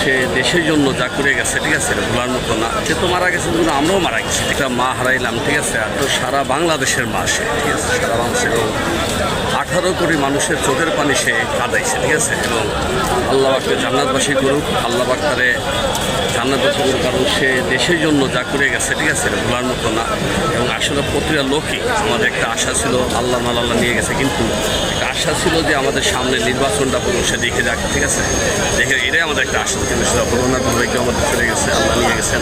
সে দেশের জন্য যা করে গেছে, ঠিক আছে, ভোলার মতো না। সে তো মারা গেছে, কিন্তু আমরাও মারা গেছি। একটা মা হারাইলাম, ঠিক আছে, আর তো সারা বাংলাদেশের মা সে, ঠিক আছে, সারা বাংলাদেশের 18 কোটি মানুষের চোখের পানি সে কাঁদাইছে, ঠিক আছে। এবং আল্লাহ পাককে জান্নাতবাসী করুক, আল্লাহ পাক তারে জান্নাতবাসী করুক, কারণ সে দেশের জন্য যা করে গেছে, ঠিক আছে, ভোলার মতো না। এবং আসলে প্রতিটা লোকই আমাদের একটা আশা ছিল, আল্লাহ নিয়ে গেছে, কিন্তু একটা আশা ছিল যে আমাদের সামনে নির্বাচনটা পুরো সে দেখে যাক, ঠিক আছে, দেখে এটাই আমাদের একটা আশা, কিন্তু সেটা হলো না। দুর্ভাগ্য আমাদের চলে গেছে, আল্লাহ নিয়ে গেছেন।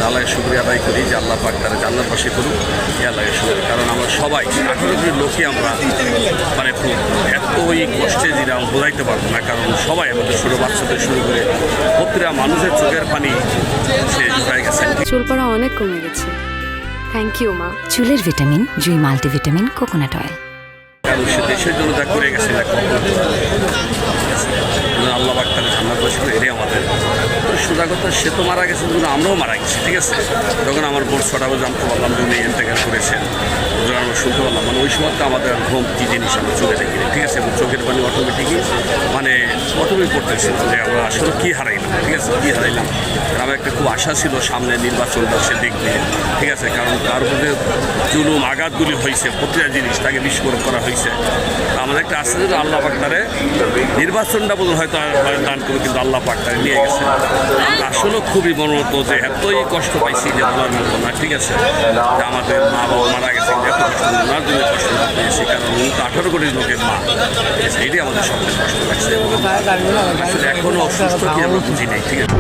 আল্লাহকে শুকরিয়া আদায় করি যে আল্লাহ পাক তারা জান্নাতবাসী করুক, এই আল্লাহকে শুকরিয়া। কারণ আমরা সবাই 18 কোটি লোকই আমরা মানে খুব এতই কষ্টে দিলাম বোঝাইতে পারবো না। কারণ সবাই আমাদের ছোটো বাচ্চাদের শুরু করে প্রতিটা মানুষের চোখের পানি সে জুড়াই গেছে। চুল পড়া অনেক কমে গেছে। থ্যাংক ইউ মা। চুলের ভিটামিন জুই মাল্টিভিটামিন কোকোনাট অয়েল। কারণ সে দেশের জন্য যা করে গেছে না, আল্লাহ পাক তাহলে জান্নাতবাসী করে, এটাই আমাদের সোজা কথা। সে তো মারা গেছে, কিন্তু আমরাও মারা গেছি, ঠিক আছে। যখন আমার ভোর 6টা বাজে জানতে পারলাম যে উনি ইন্তেকাল করেছেন, যখন আমরা শুনতে পারলাম, মানে ওই সময়টা আমাদের ঘুম কী জিনিস আমরা চোখে দেখি, ঠিক আছে। এবং চোখের পানি অটোমেটিকই পড়তেছিল যে আমরা আসলে কী হারাইলাম, ঠিক আছে, কী হারাইলাম। আমার একটা খুব আশা ছিল সামনে নির্বাচনটা সে দেখবে, ঠিক আছে। কারণ তার উপরে জুলুম আঘাতগুলি হয়েছে, প্রতিটা জিনিস তাকে বিস্ফোরণ করা হয়েছে। আমাদের একটা আশা ছিল আল্লাহ পাক তারে নির্বাচনটা বলুন হয়তো দান করবে, কিন্তু আল্লাহ পাক তারে নিয়ে গেছে। আমরা আসলে খুবই মনোরত যে এতই কষ্ট পাইছি যে বলার মতো না, ঠিক আছে, যে আমাদের মা বাবা মারা গেছে, এত কষ্ট ওনার জন্য কষ্ট পেয়েছি। কারণ উনি তো 18 কোটি লোকের মা, ঠিক আছে, এইটাই আমাদের সবচেয়ে কষ্ট লাগছে। আসলে এখনও অসুস্থ কি আমরা বুঝি নাই, ঠিক আছে।